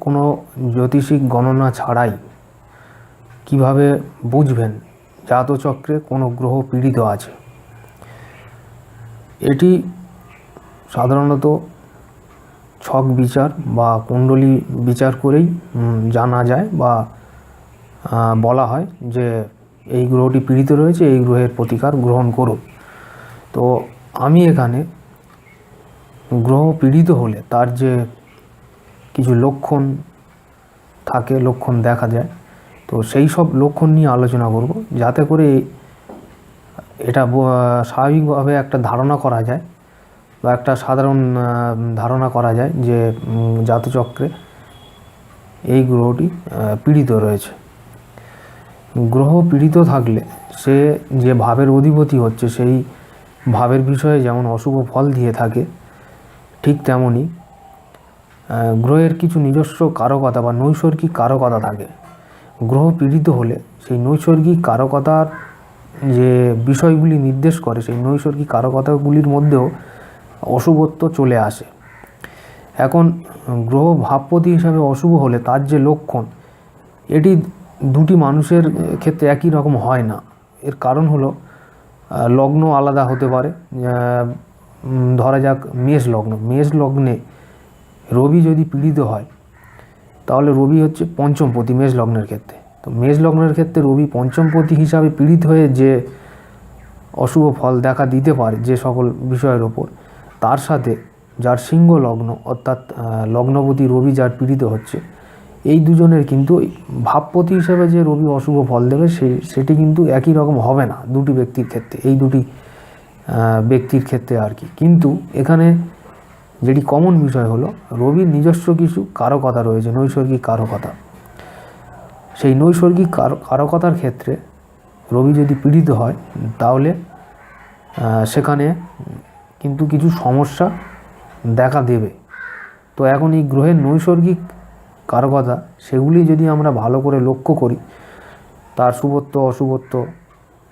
কোনো জ্যোতিষিক গণনা ছাড়াই কিভাবে বুঝবেন জাতচক্রে কোনো গ্রহ পীড়িত আছে? এটি সাধারণত ছক বিচার বা কুণ্ডলী বিচার করেই জানা যায় বা বলা হয় যে এই গ্রহটি পীড়িত রয়েছে, এই গ্রহের প্রতিকার গ্রহণ করুন। তো আমি এখানে গ্রহ পীড়িত হলে তার যে কিছু লক্ষণ থাকে, লক্ষণ দেখা যায়, তো সেই সব লক্ষণ নিয়ে আলোচনা করব, যাতে করে এটা স্বাভাবিকভাবে একটা ধারণা করা যায় বা একটা সাধারণ ধারণা করা যায় যে জাতচক্রে এই গ্রহটি পীড়িত রয়েছে। গ্রহ পীড়িত থাকলে সে যে ভাবের অধিপতি হচ্ছে সেই ভাবের বিষয়ে যেমন অশুভ ফল দিয়ে থাকে, ঠিক তেমনই গ্রহের কিছু নিজস্ব কারকতা বা নৈসর্গিক কারকতা থাকে। গ্রহ পীড়িত হলে সেই নৈসর্গিক কারকতার যে বিষয়গুলি নির্দেশ করে, সেই নৈসর্গিক কারকতাগুলির মধ্যেও অশুভত্ব চলে আসে। এখন গ্রহ ভাবপতি হিসাবে অশুভ হলে তার যে লক্ষণ, এটি দুটি মানুষের ক্ষেত্রে একই রকম হয় না। এর কারণ হলো লগ্ন আলাদা হতে পারে। ধরা যাক মেষ লগ্নে রবি যদি পীড়িত হয়, তাহলে রবি হচ্ছে পঞ্চমপতি মেষ লগ্নের ক্ষেত্রে। তো মেষ লগ্নের ক্ষেত্রে রবি পঞ্চমপতি হিসাবে পীড়িত হয়ে যে অশুভ ফল দেখা দিতে পারে যে সকল বিষয়ের ওপর, তার সাথে যার সিংহ লগ্ন অর্থাৎ লগ্নপতি রবি যার পীড়িত হচ্ছে, এই দুজনের কিন্তু ভাবপতি হিসেবে যে রবি অশুভ ফল দেবে সেটি কিন্তু একই রকম হবে না দুটি ব্যক্তির ক্ষেত্রে, এই দুটি ব্যক্তির ক্ষেত্রে আর কি। কিন্তু এখানে যেটি কমন বিষয় হলো রবির নিজস্ব কিছু কারকতা রয়েছে, নৈসর্গিক কারকতা। সেই নৈসর্গিক কারকতার ক্ষেত্রে রবি যদি পীড়িত হয়, তাহলে সেখানে কিন্তু কিছু সমস্যা দেখা দেবে। তো এখন এই গ্রহের নৈসর্গিক কারকতা, সেগুলি যদি আমরা ভালো করে লক্ষ্য করি, তার শুভত্ব অশুভত্ব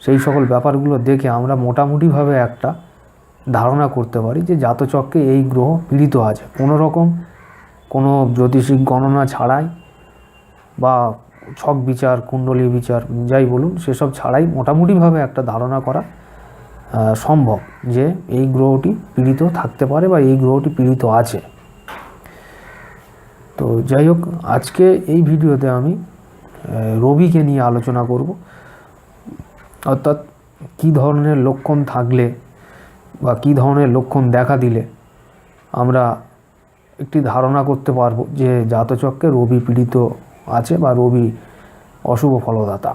সেই সকল ব্যাপারগুলো দেখে আমরা মোটামুটিভাবে একটা ধারণা করতে পারি যে জাতচক্রে এই গ্রহ পীড়িত আছে। কোনো জ্যোতিষিক গণনা ছাড়াই বা ছক বিচার, কুণ্ডলী বিচার যাই বলুন, সেসব ছাড়াই মোটামুটিভাবে একটা ধারণা করা সম্ভব যে এই গ্রহটি পীড়িত থাকতে পারে বা এই গ্রহটি পীড়িত আছে। তো যাই হোক, আজকে এই ভিডিওতে আমি রবিকে নিয়ে আলোচনা করব, অর্থাৎ কী ধরনের লক্ষণ থাকলে বা কী ধরনের লক্ষণ দেখা দিলে আমরা একটি ধারণা করতে পারবো যে জাতচক্রে রবি পীড়িত আছে বা রবি অশুভ ফলদাতা।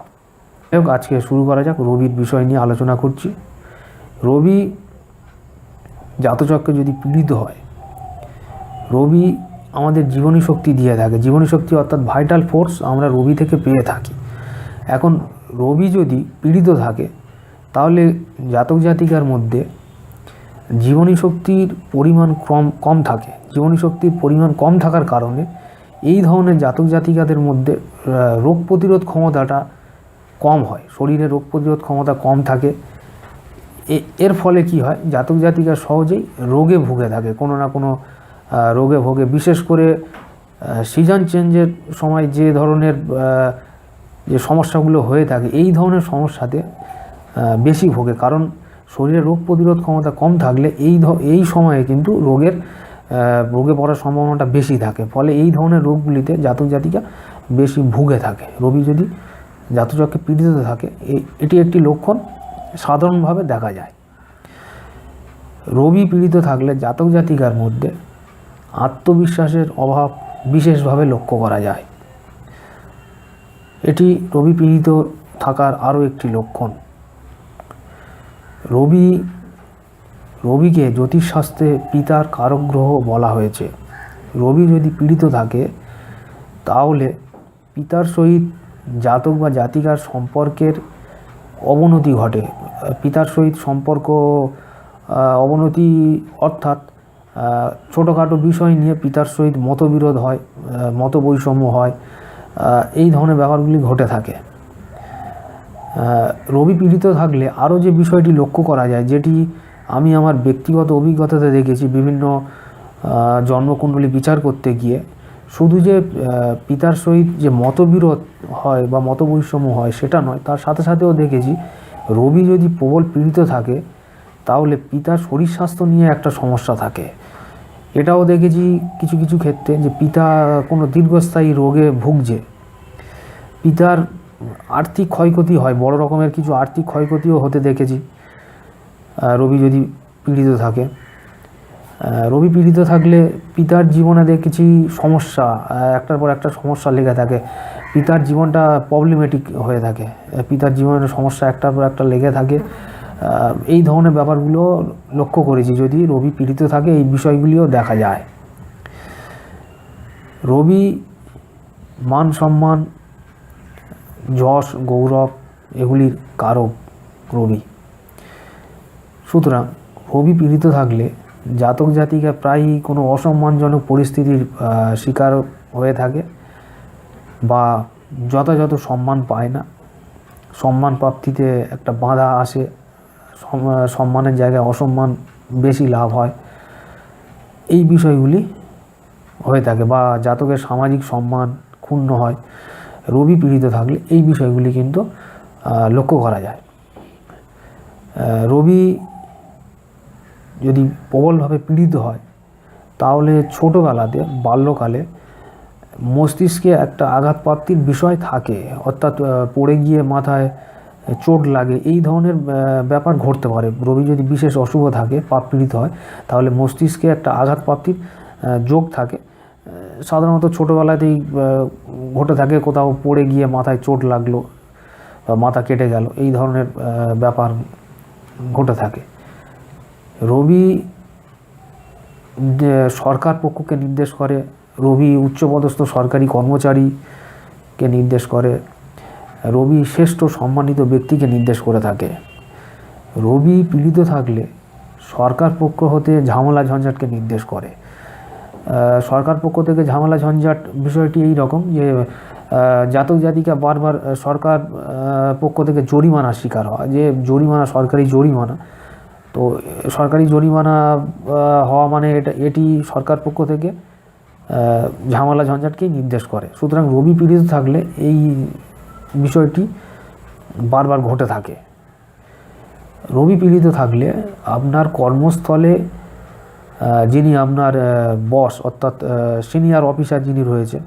যাই হোক, আজকে শুরু করা যাক। রবির বিষয় নিয়ে আলোচনা করছি। রবি জাতচক্রে যদি পীড়িত হয়, রবি আমাদের জীবনী শক্তি দিয়ে থাকে। জীবনী শক্তি অর্থাৎ ভাইটাল ফোর্স আমরা রবি থেকে পেয়ে থাকি। এখন রবি যদি পীড়িত থাকে, তাহলে জাতক জাতিকার মধ্যে জীবনী শক্তির পরিমাণ কম থাকে। জীবনী শক্তির পরিমাণ কম থাকার কারণে এই ধরনের জাতক জাতিকাদের মধ্যে রোগ প্রতিরোধ ক্ষমতাটা কম হয়, শরীরে রোগ প্রতিরোধ ক্ষমতা কম থাকে। এর ফলে কি হয়, জাতক জাতিকা সহজেই রোগে ভুগে থাকে, কোনো না কোনো রোগে ভোগে। বিশেষ করে সিজন চেঞ্জের সময় যে ধরনের যে সমস্যাগুলো হয়ে থাকে, এই ধরনের সমস্যাতে বেশি ভোগে। কারণ শরীরে রোগ প্রতিরোধ ক্ষমতা কম থাকলে এই সময়ে কিন্তু রোগে পড়ার সম্ভাবনাটা বেশি থাকে। ফলে এই ধরনের রোগগুলিতে জাতক জাতিকা বেশি ভুগে থাকে। রবি যদি জাতচক্রে পীড়িত থাকে, এটি একটি লক্ষণ সাধারণভাবে দেখা যায়। রবি পীড়িত থাকলে জাতক জাতিকার মধ্যে আত্মবিশ্বাসের অভাব বিশেষভাবে লক্ষ্য করা যায়। এটি রবি পীড়িত থাকার আরও একটি লক্ষণ। রবিকে জ্যোতিষশাস্ত্রে পিতার কারক গ্রহ বলা হয়েছে। রবি যদি পীড়িত থাকে, তাহলে পিতার সহিত জাতক বা জাতিকার সম্পর্কের অবনতি ঘটে। পিতার সহিত সম্পর্ক অবনতি অর্থাৎ ছোটোখাটো বিষয় নিয়ে পিতার সহিত মতবিরোধ হয়, মতবৈষম্য হয়, এই ধরনের ব্যাপারগুলি ঘটে থাকে। রবি পীড়িত থাকলে আরও যে বিষয়টি লক্ষ্য করা যায়, যেটি আমি আমার ব্যক্তিগত অভিজ্ঞতাতে দেখেছি বিভিন্ন জন্মকুণ্ডলী বিচার করতে গিয়ে, শুধু যে পিতার সহিত যে মতবিরোধ হয় বা মতবৈষম্য হয় সেটা নয়, তার সাথে সাথেও দেখেছি রবি যদি প্রবল পীড়িত থাকে তাহলে পিতার শরীর স্বাস্থ্য নিয়ে একটা সমস্যা থাকে। এটাও দেখেছি কিছু কিছু ক্ষেত্রে যে পিতা কোনো দীর্ঘস্থায়ী রোগে ভুগছে, পিতার আর্থিক ক্ষয়ক্ষতি হয়, বড় রকমের কিছু আর্থিক ক্ষয়ক্ষতিও হতে দেখেছি রবি যদি পীড়িত থাকে। রবি পীড়িত থাকলে পিতার জীবনে দেখেছি সমস্যা, একটার পর একটা সমস্যা লেগে থাকে, পিতার জীবনটা প্রবলেমেটিক হয়ে থাকে, পিতার জীবনের সমস্যা একটার পর একটা লেগে থাকে। এই ধরনের ব্যাপারগুলো লক্ষ্য করেছি যদি রবি পীড়িত থাকে, এই বিষয়গুলিও দেখা যায়। রবি মান সম্মান, যশ গৌরব এগুলির কারক রবি। সুতরাং রবি পীড়িত থাকলে জাতক জাতিকা প্রায়ই কোনো অসম্মানজনক পরিস্থিতির শিকার হয়ে থাকে বা যথাযথ সম্মান পায় না, সম্মান প্রাপ্তিতে একটা বাধা আসে, সম্মানের জায়গায় অসম্মান বেশি লাভ হয়, এই বিষয়গুলি হয়ে থাকে বা জাতকের সামাজিক সম্মান ক্ষুণ্ণ হয়। রবি পীড়িত থাকলে এই বিষয়গুলি কিন্তু লক্ষ্য করা যায়। রবি যদি প্রবলভাবে পীড়িত হয় তাহলে ছোটোবেলাতে বাল্যকালে মস্তিষ্কে একটা আঘাতপ্রাপ্তির বিষয় থাকে, অর্থাৎ পড়ে গিয়ে মাথায় চোট লাগে, এই ধরনের ব্যাপার ঘটতে পারে। রবি যদি বিশেষ অশুভ থাকে, পাপ পীড়িত হয়, তাহলে মস্তিষ্কে একটা আঘাতপ্রাপ্তির যোগ থাকে। সাধারণত ছোটোবেলাতেই ঘটে থাকে, কোথাও পড়ে গিয়ে মাথায় চোট লাগলো বা মাথা কেটে গেল, এই ধরনের ব্যাপার ঘটে থাকে। রবি সরকার পক্ষকে নির্দেশ করে, রবি উচ্চপদস্থ সরকারি কর্মচারীকে নির্দেশ করে, রবি শ্রেষ্ঠ সম্মানিত ব্যক্তিকে নির্দেশ করে থাকে। রবি পীড়িত থাকলে সরকার পক্ষ হতে ঝামেলা ঝঞ্ঝাটকে নির্দেশ করে। সরকার পক্ষ থেকে ঝামেলা ঝঞ্ঝাট বিষয়টি এই রকম যে জাতক জাতিকা বারবার সরকার পক্ষ থেকে জরিমানার শিকার হয়, যে জরিমানা সরকারি জরিমানা, তো সরকারি জরিমানা হওয়া মানে এটি সরকার পক্ষ থেকে ঝামেলা ঝঞ্ঝাটকেই নির্দেশ করে। সুতরাং রবি পীড়িত থাকলে এই বিষয়টি বারবার ঘটে থাকে। রবি পীড়িত থাকলে আপনার কর্মস্থলে যিনি আপনার বস অর্থাৎ সিনিয়র অফিসার যিনি রয়েছেন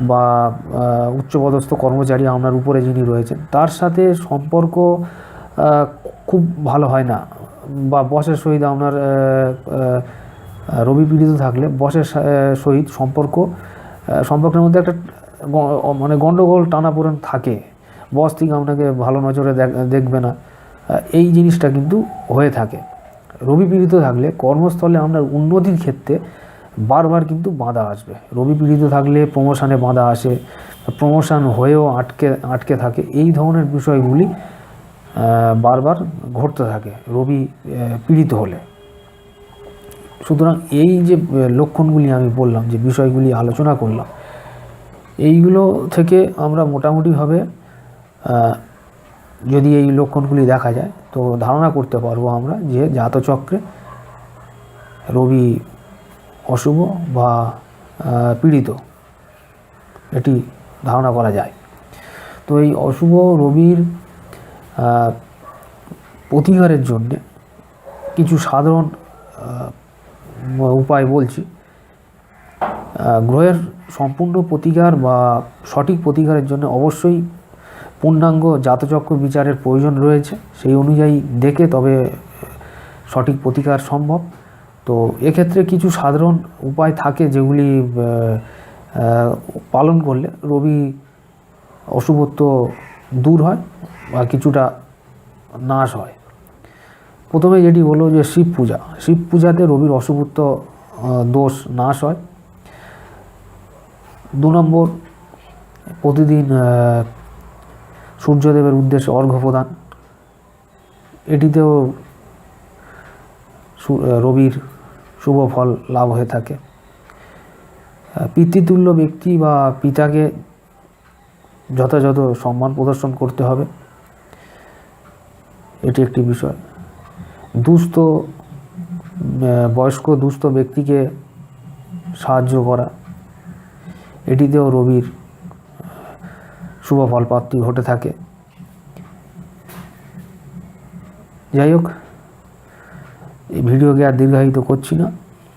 বা উচ্চপদস্থ কর্মচারী আপনার উপরে যিনি রয়েছেন, তার সাথে সম্পর্ক খুব ভালো হয় না, বা বসের সহিত আপনার রবি পীড়িত থাকলে বসের সহিত সম্পর্কের মধ্যে একটা মানে গণ্ডগোল টানাপোড়েন থাকে, বস থেকে আপনাকে ভালো নজরে দেখবে না, এই জিনিসটা কিন্তু হয়ে থাকে। রবি পীড়িত থাকলে কর্মস্থলে আপনার উন্নতির ক্ষেত্রে বারবার কিন্তু বাধা আসবে। রবি পীড়িত থাকলে প্রমোশনে বাধা আসে, প্রমোশন হয়েও আটকে থাকে, এই ধরনের বিষয়গুলি বারবার ঘটতে থাকে রবি পীড়িত হলে। সুতরাং এই যে লক্ষণগুলি আমি বললাম, যে বিষয়গুলি আলোচনা করলাম, এইগুলো থেকে আমরা মোটামুটিভাবে যদি এই লক্ষণগুলি দেখা যায় তো ধারণা করতে পারবো আমরা যে জাতচক্রে রবি অশুভ বা পীড়িত, এটি ধারণা করা যায়। তো এই অশুভ রবির প্রতিকারের জন্যে কিছু সাধারণ উপায় বলছি। গ্রহের সম্পূর্ণ প্রতিকার বা সঠিক প্রতিকারের জন্য অবশ্যই পূর্ণাঙ্গ জাতচক্র বিচারের প্রয়োজন রয়েছে, সেই অনুযায়ী দেখে তবে সঠিক প্রতিকার সম্ভব। তো এক্ষেত্রে কিছু সাধারণ উপায় থাকে যেগুলি পালন করলে রবি অশুভত্ব দূর হয় বা কিছুটা নাশ হয়। প্রথমে যেটি হলো যে শিব পূজা, শিব পূজাতে রবির অশুভত্ব দোষ নাশ হয়। 2 নম্বর, প্রতিদিন সূর্যদেবের উদ্দেশ্যে অর্ঘ্য প্রদান, এটিতেও রবির শুভ ফল লাভ হয়ে থাকে। পিতৃতুল্য ব্যক্তি বা পিতাকে যথাযথ সম্মান প্রদর্শন করতে হবে, এটি একটি বিষয়। বয়স্ক দুস্থ ব্যক্তিকে সাহায্য করা, এটিতেও রবির শুভ ফলপ্রাপ্তি ঘটে থাকে। যাই হোক, এই ভিডিওকে আর দীর্ঘায়িত করছি না।